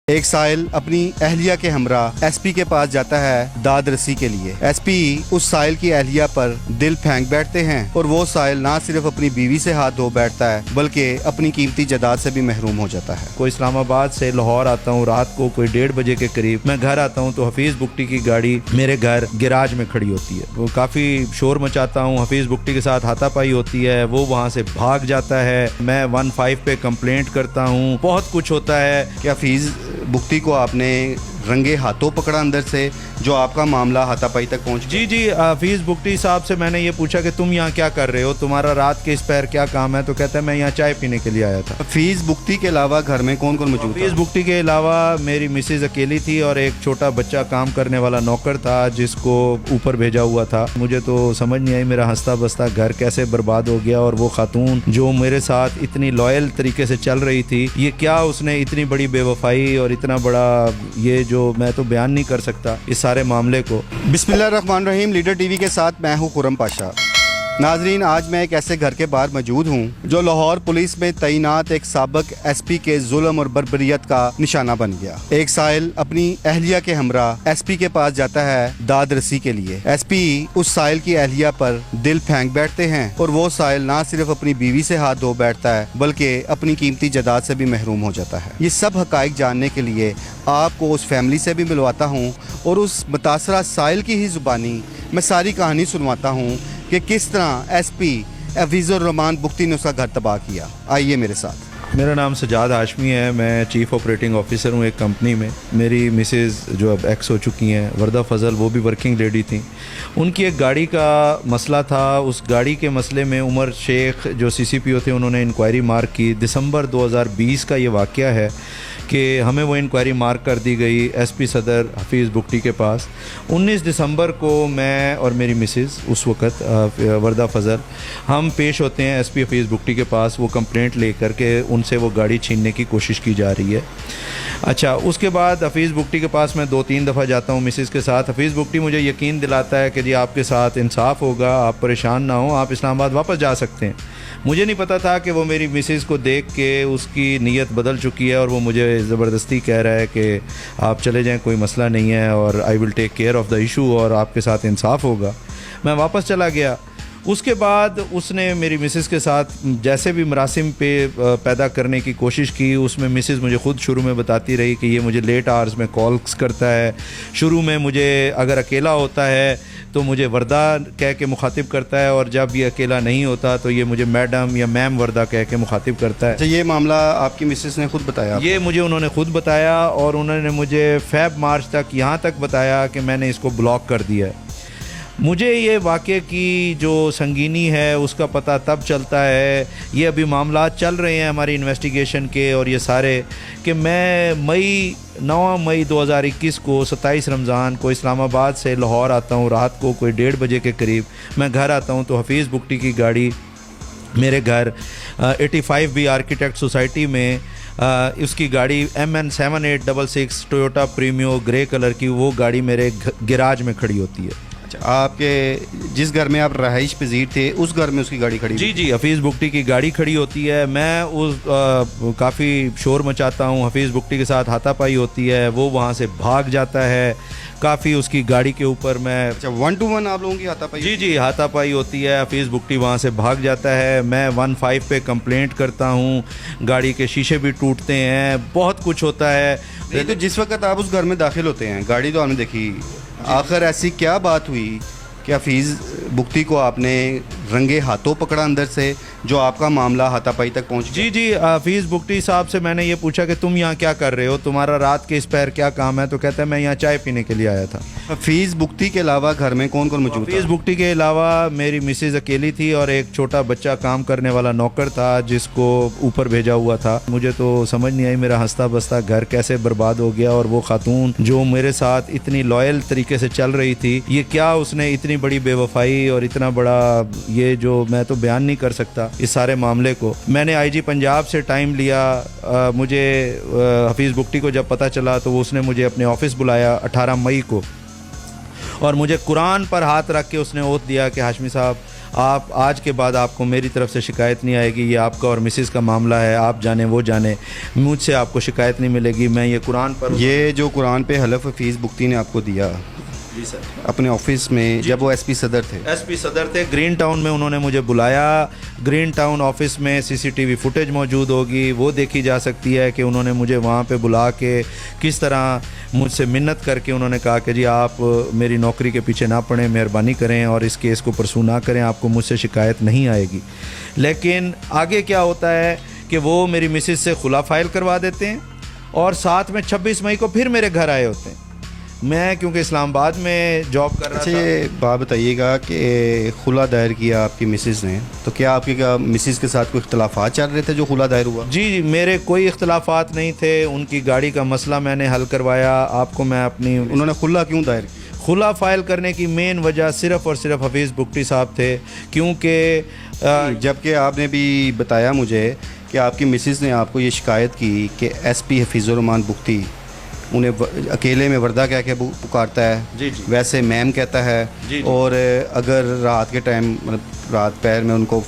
ایک سائل اپنی اہلیہ کے ہمراہ ایس پی کے پاس جاتا ہے داد رسی کے لیے۔ ایس پی اس سائل کی اہلیہ پر دل پھینک بیٹھتے ہیں اور وہ سائل نہ صرف اپنی بیوی سے ہاتھ دھو بیٹھتا ہے بلکہ اپنی قیمتی جائیداد سے بھی محروم ہو جاتا ہے۔ کوئی اسلام آباد سے لاہور آتا ہوں، رات کو کوئی 1:30 بجے کے قریب میں گھر آتا ہوں تو حفیظ بگٹی کی گاڑی میرے گھر گراج میں کھڑی ہوتی ہے۔ وہ کافی شور مچاتا ہوں، حفیظ بگٹی کے ساتھ ہاتھا پائی ہوتی ہے، وہ وہاں سے بھاگ جاتا ہے، میں 15 پہ کمپلینٹ کرتا ہوں، بہت کچھ ہوتا ہے۔ کہ حفیظ بگٹی کو آپ نے رنگے ہاتھوں پکڑا اندر سے جو آپ کا معاملہ ہاتھا پائی تک پہنچ گیا؟ جی حفیظ بگٹی صاحب سے میں نے یہ پوچھا کہ تم یہاں کیا کر رہے ہو، تمہارا رات کے اس پیر کیا کام ہے؟ تو کہتا ہے میں یہاں چائے پینے کے لیے آیا تھا۔ حفیظ بگٹی کے علاوہ گھر میں کون کون موجود تھا؟ حفیظ بگٹی کے علاوہ میری مسز اکیلی تھی اور ایک چھوٹا بچہ کام کرنے والا نوکر تھا جس کو اوپر بھیجا ہوا تھا۔ مجھے تو سمجھ نہیں آئی میرا ہنستا بستا گھر کیسے برباد ہو گیا، اور وہ خاتون جو میرے ساتھ اتنی لائل طریقے سے چل رہی تھی، یہ کیا اس نے اتنی بڑی بے وفائی اور اتنا بڑا یہ جو میں تو بیان نہیں کر سکتا اس سارے معاملے کو۔ بسم اللہ الرحمن الرحیم۔ لیڈر ٹی وی کے ساتھ میں ہوں خرم پاشا۔ ناظرین، آج میں ایک ایسے گھر کے باہر موجود ہوں جو لاہور پولیس میں تعینات ایک سابق ایس پی کے ظلم اور بربریت کا نشانہ بن گیا۔ ایک سائل اپنی اہلیہ کے ہمراہ ایس پی کے پاس جاتا ہے داد رسی کے لیے۔ ایس پی اس سائل کی اہلیہ پر دل پھینک بیٹھتے ہیں اور وہ سائل نہ صرف اپنی بیوی سے ہاتھ دھو بیٹھتا ہے بلکہ اپنی قیمتی جائیداد سے بھی محروم ہو جاتا ہے۔ یہ سب حقائق جاننے کے لیے آپ کو اس فیملی سے بھی ملواتا ہوں اور اس متاثرہ سائل کی ہی زبانی میں ساری کہانی سنواتا ہوں کہ کس طرح ایس پی حفیظ الرحمان بگٹی نے اس کا گھر تباہ کیا۔ آئیے میرے ساتھ۔ میرا نام سجاد ہاشمی ہے، میں چیف آپریٹنگ آفیسر ہوں ایک کمپنی میں۔ میری مسز جو اب ایکس ہو چکی ہیں، وردہ فضل، وہ بھی ورکنگ لیڈی تھیں۔ ان کی ایک گاڑی کا مسئلہ تھا، اس گاڑی کے مسئلے میں عمر شیخ جو سی سی پی او تھے انہوں نے انکوائری مارک کی۔ دسمبر 2020 کا یہ واقعہ ہے کہ ہمیں وہ انکوائری مارک کر دی گئی ایس پی صدر حفیظ بگٹی کے پاس۔ 19 دسمبر کو میں اور میری مسز اس وقت وردہ فضل ہم پیش ہوتے ہیں ایس پی حفیظ بگٹی کے پاس، وہ کمپلینٹ لے کر کے ان سے وہ گاڑی چھیننے کی کوشش کی جا رہی ہے۔ اچھا، اس کے بعد حفیظ بگٹی کے پاس میں 2-3 دفعہ جاتا ہوں مسز کے ساتھ۔ حفیظ بگٹی مجھے یقین دلاتا ہے کہ جی آپ کے ساتھ انصاف ہوگا، آپ پریشان نہ ہوں، آپ اسلام آباد واپس جا سکتے ہیں۔ مجھے نہیں پتہ تھا کہ وہ میری مسز کو دیکھ کے اس کی نیت بدل چکی ہے اور وہ مجھے زبردستی کہہ رہا ہے کہ آپ چلے جائیں، کوئی مسئلہ نہیں ہے، اور I will take care of the issue, اور آپ کے ساتھ انصاف ہوگا۔ میں واپس چلا گیا۔ اس کے بعد اس نے میری مسز کے ساتھ جیسے بھی مراسم پیدا کرنے کی کوشش کی، اس میں مسز مجھے خود شروع میں بتاتی رہی کہ یہ مجھے لیٹ آورز میں کالز کرتا ہے۔ شروع میں مجھے اگر اکیلا ہوتا ہے تو مجھے وردہ کہہ کے مخاطب کرتا ہے، اور جب یہ اکیلا نہیں ہوتا تو یہ مجھے میڈم یا میم وردہ کہہ کے مخاطب کرتا ہے۔ اچھا، یہ معاملہ آپ کی مسز نے خود بتایا؟ یہ مجھے انہوں نے خود بتایا، اور انہوں نے مجھے فیب مارچ تک یہاں تک بتایا کہ میں نے اس کو بلاک کر دیا ہے۔ مجھے یہ واقعے کی جو سنگینی ہے اس کا پتہ تب چلتا ہے، یہ ابھی معاملات چل رہے ہیں ہماری انویسٹیگیشن کے اور یہ سارے، کہ میں 9 مئی 2021 کو 27 رمضان کو اسلام آباد سے لاہور آتا ہوں، رات کو کوئی 1:30 بجے کے قریب میں گھر آتا ہوں تو حفیظ بگٹی کی گاڑی میرے گھر 85 بی آرکیٹیکٹ سوسائٹی میں اس کی گاڑی MN 7866 ٹویوٹا پریمیو گرے کلر کی، وہ گاڑی میرے گراج میں کھڑی ہوتی ہے۔ اچھا، آپ کے جس گھر میں آپ رہائش پذیر تھے اس گھر میں اس کی گاڑی کھڑی؟ جی حفیظ بگٹی کی گاڑی کھڑی ہوتی ہے، میں اس کافی شور مچاتا ہوں، حفیظ بگٹی کے ساتھ ہاتھا پائی ہوتی ہے، وہ وہاں سے بھاگ جاتا ہے، کافی اس کی گاڑی کے اوپر میں۔ اچھا، 1 to 1 آپ لوگوں کی ہاتھا پائی؟ جی ہاتھا پائی ہوتی ہے، حفیظ بگٹی وہاں سے بھاگ جاتا ہے، میں 15 پہ کمپلینٹ کرتا ہوں، گاڑی کے شیشے بھی ٹوٹتے ہیں، بہت کچھ ہوتا ہے۔ تو جس وقت آپ اس گھر میں داخل ہوتے ہیں، گاڑی تو آپ نے دیکھی، آخر ایسی کیا بات ہوئی کہ حفیظ بگٹی کو آپ نے رنگے ہاتھوں پکڑا اندر سے جو آپ کا معاملہ ہاتھا پائی تک پہنچ گیا؟ جی حفیظ بگٹی صاحب سے میں نے یہ پوچھا کہ تم یہاں کیا کر رہے ہو، تمہارا رات کے اس پیر کیا کام ہے؟ تو کہتا ہے میں یہاں چائے پینے کے لیے آیا تھا۔ حفیظ بگٹی کے علاوہ گھر میں کون کون موجود تھا؟ حفیظ بگٹی کے علاوہ میری مسز اکیلی تھی اور ایک چھوٹا بچہ کام کرنے والا نوکر تھا جس کو اوپر بھیجا ہوا تھا۔ مجھے تو سمجھ نہیں آئی میرا ہنستا بستا گھر کیسے برباد ہو گیا، اور وہ خاتون جو میرے ساتھ اتنی لائل طریقے سے چل رہی تھی، یہ کیا اس نے اتنی بڑی بے وفائی اور اتنا بڑا یہ جو میں تو بیان نہیں کر سکتا اس سارے معاملے کو۔ میں نے آئی جی پنجاب سے ٹائم لیا، مجھے حفیظ بگٹی کو جب پتہ چلا تو اس نے مجھے اپنے آفس بلایا 18 مئی کو، اور مجھے قرآن پر ہاتھ رکھ کے اس نے اوتھ دیا کہ ہاشمی صاحب آپ آج کے بعد آپ کو میری طرف سے شکایت نہیں آئے گی، یہ آپ کا اور مسز کا معاملہ ہے، آپ جانیں وہ جانیں، مجھ سے آپ کو شکایت نہیں ملے گی، میں یہ قرآن پر یہ جو قرآن پہ حلف حفیظ بگٹی نے آپ کو دیا جی سر اپنے آفس میں جب وہ ایس پی صدر تھے، ایس پی صدر تھے، گرین ٹاؤن میں انہوں نے مجھے بلایا، گرین ٹاؤن آفس میں سی سی ٹی وی فوٹیج موجود ہوگی، وہ دیکھی جا سکتی ہے کہ انہوں نے مجھے وہاں پہ بلا کے کس طرح مجھ سے منت کر کے انہوں نے کہا کہ جی آپ میری نوکری کے پیچھے نہ پڑیں، مہربانی کریں اور اس کیس کو پرسو نہ کریں، آپ کو مجھ سے شکایت نہیں آئے گی۔ لیکن آگے کیا ہوتا ہے کہ وہ میری مسز سے خلا فائل کروا دیتے ہیں اور ساتھ میں 26 مئی کو پھر میرے گھر آئے ہوتے ہیں۔ میں کیونکہ اسلام آباد میں جاب کر رہا اچھا تھا۔ یہ بات بتائیے گا کہ خلا دائر کیا آپ کی مسز نے، تو کیا آپ کی مسز کے ساتھ کوئی اختلافات چل رہے تھے جو خلا دائر ہوا؟ جی میرے کوئی اختلافات نہیں تھے، ان کی گاڑی کا مسئلہ میں نے حل کروایا۔ آپ کو میں اپنی انہوں نے خلا کیوں دائر کیا؟ خلا فائل کرنے کی مین وجہ صرف اور صرف حفیظ بگٹی صاحب تھے، کیونکہ جبکہ آپ نے بھی بتایا مجھے کہ آپ کی مسز نے آپ کو یہ شکایت کی کہ ایس پی حفیظ الرحمان بگٹی انہیں اکیلے میں وردہ کہہ کے پکارتا ہے، جی جی ویسے میم کہتا ہے، جی اور اگر رات کے ٹائم مطلب رات پیر میں ان کو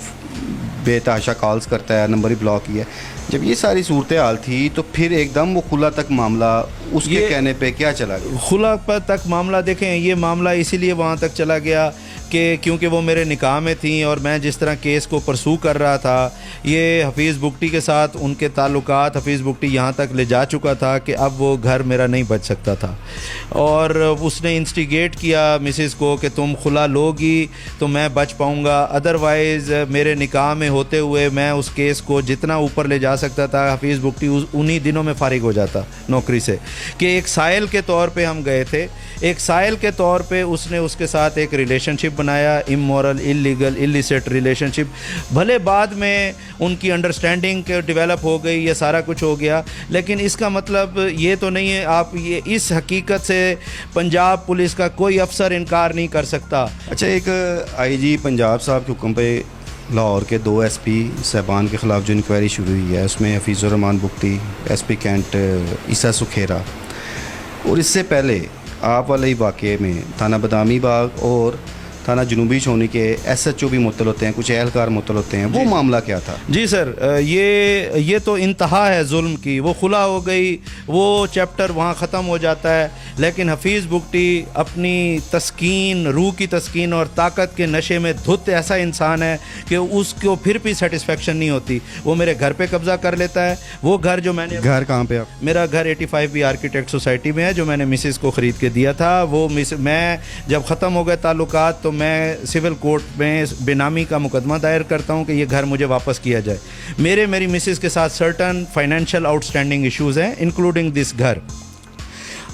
بے تحاشا کالز کرتا ہے، نمبر ہی بلاک کیا ہے۔ جب یہ ساری صورتحال تھی تو پھر ایک دم وہ خلا تک معاملہ اس کے کہنے پہ کیا چلا گیا؟ خلا پر تک معاملہ دیکھیں، یہ معاملہ اسی لیے وہاں تک چلا گیا کہ کیونکہ وہ میرے نکاح میں تھیں اور میں جس طرح کیس کو پرسو کر رہا تھا، یہ حفیظ بگٹی کے ساتھ ان کے تعلقات حفیظ بگٹی یہاں تک لے جا چکا تھا کہ اب وہ گھر میرا نہیں بچ سکتا تھا، اور اس نے انسٹیگیٹ کیا مسز کو کہ تم خلا لوگی تو میں بچ پاؤں گا، ادروائز میرے نکاح میں ہوتے ہوئے میں اس کیس کو جتنا اوپر لے جا سکتا تھا، حفیظ بگٹی انہی دنوں میں فارغ ہو جاتا نوکری سے۔ کہ ایک سائل کے طور پہ ہم گئے تھے، ایک سائل کے طور پہ اس نے اس کے ساتھ ایک ریلیشن شپ بنایا، امورل، اللیگل، اللیسٹ ریلیشن شپ، بھلے بعد میں ان کی انڈرسٹینڈنگ ڈیولپ ہو گئی، یہ سارا کچھ ہو گیا، لیکن اس کا مطلب یہ تو نہیں ہے، آپ یہ اس حقیقت سے پنجاب پولیس کا کوئی افسر انکار نہیں کر سکتا۔ اچھا ایک آئی جی پنجاب صاحب کے حکم پہ لاہور کے 2 ایس پی صاحبان کے خلاف جو انکوائری شروع ہوئی ہے، اس میں حفیظ الرحمان بگٹی، ایس پی کینٹ عیسیٰ سکھیرا، اور اس سے پہلے آپ والے واقعے میں تھانہ بادامی باغ اور تھانہ جنوبی چھونی کے ایس ایچ او بھی معطل ہوتے ہیں، کچھ اہلکار معطل ہوتے ہیں، وہ معاملہ کیا تھا؟ جی سر، یہ تو انتہا ہے ظلم کی، وہ خلا ہو گئی، وہ چیپٹر وہاں ختم ہو جاتا ہے، لیکن حفیظ بگٹی اپنی تسکین، روح کی تسکین اور طاقت کے نشے میں دھت ایسا انسان ہے کہ اس کو پھر بھی سیٹسفیکشن نہیں ہوتی، وہ میرے گھر پہ قبضہ کر لیتا ہے۔ وہ گھر جو میں نے، گھر کہاں پہ آپ؟ میرا گھر 85 بی آرکیٹیکٹ سوسائٹی میں ہے، جو میں نے مسز کو خرید کے دیا تھا۔ وہ میں جب ختم ہو گئے تعلقات تو میں سول کورٹ میں بے نامی کا مقدمہ دائر کرتا ہوں کہ یہ گھر مجھے واپس کیا جائے۔ میری مسز کے ساتھ certain financial out standing issues ہیں، انکلوڈنگ دس گھر۔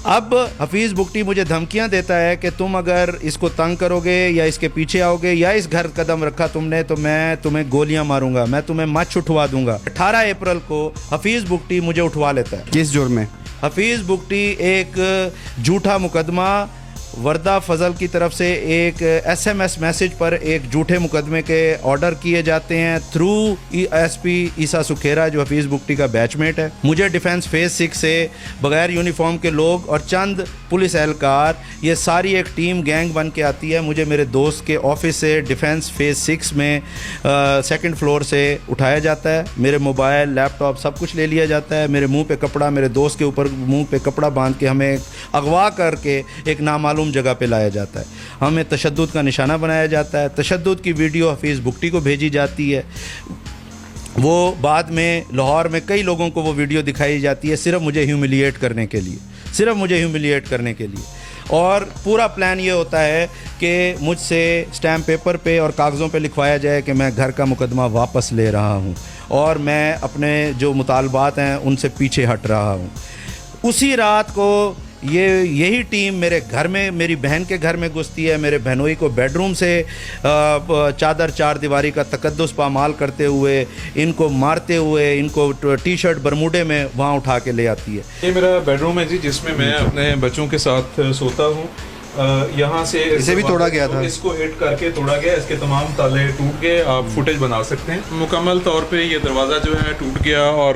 اب حفیظ بگٹی مجھے دھمکیاں دیتا ہے کہ تم اگر اس کو تنگ کرو گے یا اس کے پیچھے آؤ گے یا اس گھر قدم رکھا تم نے تو میں تمہیں گولیاں ماروں گا، میں تمہیں مچھ اٹھوا دوں گا۔ 18 اپریل کو حفیظ بگٹی مجھے اٹھوا لیتا ہے۔ کس جرم میں؟ حفیظ بگٹی ایک جھوٹا مقدمہ وردہ فضل کی طرف سے ایک ایس ایم ایس میسج پر ایک جھوٹے مقدمے کے آرڈر کیے جاتے ہیں تھرو ایس پی عیسیٰ سکھیرا جو حفیظ بگٹی کا بیچ میٹ ہے۔ مجھے ڈیفنس فیز 6 سے بغیر یونیفارم کے لوگ اور چند پولیس اہلکار، یہ ساری ایک ٹیم گینگ بن کے آتی ہے، مجھے میرے دوست کے آفس سے ڈیفنس فیز 6 میں 2nd فلور سے اٹھایا جاتا ہے، میرے موبائل، لیپ ٹاپ سب کچھ لے لیا جاتا ہے، میرے منہ پہ کپڑا، میرے دوست کے اوپر منہ پہ کپڑا باندھ کے ہمیں اغوا کر کے ایک نامعلوم جگہ پہ لایا جاتا ہے، ہمیں تشدد کا نشانہ بنایا جاتا ہے، تشدد کی ویڈیو حفیظ بگٹی کو بھیجی جاتی ہے، وہ بعد میں لاہور میں کئی لوگوں کو وہ ویڈیو دکھائی جاتی ہے صرف مجھے ہیوملیٹ کرنے کے لیے، اور پورا پلان یہ ہوتا ہے کہ مجھ سے اسٹیمپ پیپر پہ اور کاغذوں پہ لکھوایا جائے کہ میں گھر کا مقدمہ واپس لے رہا ہوں اور میں اپنے جو مطالبات ہیں ان سے پیچھے ہٹ رہا ہوں۔ اسی رات کو یہی ٹیم میرے گھر میں، میری بہن کے گھر میں گھستی ہے، میرے بہنوئی کو بیڈ روم سے چادر 4 دیواری کا تقدس پامال کرتے ہوئے، ان کو مارتے ہوئے، ان کو ٹی شرٹ برموڈے میں وہاں اٹھا کے لے آتی ہے۔ یہ میرا بیڈ روم ہے جی، جس میں میں اپنے بچوں کے ساتھ سوتا ہوں۔ یہاں سے اسے بھی توڑا گیا تھا، اس کو ہٹ کر کے توڑا گیا، اس کے تمام تالے ٹوٹ گئے، آپ فوٹیج بنا سکتے ہیں۔ مکمل طور پہ یہ دروازہ جو ہے ٹوٹ گیا اور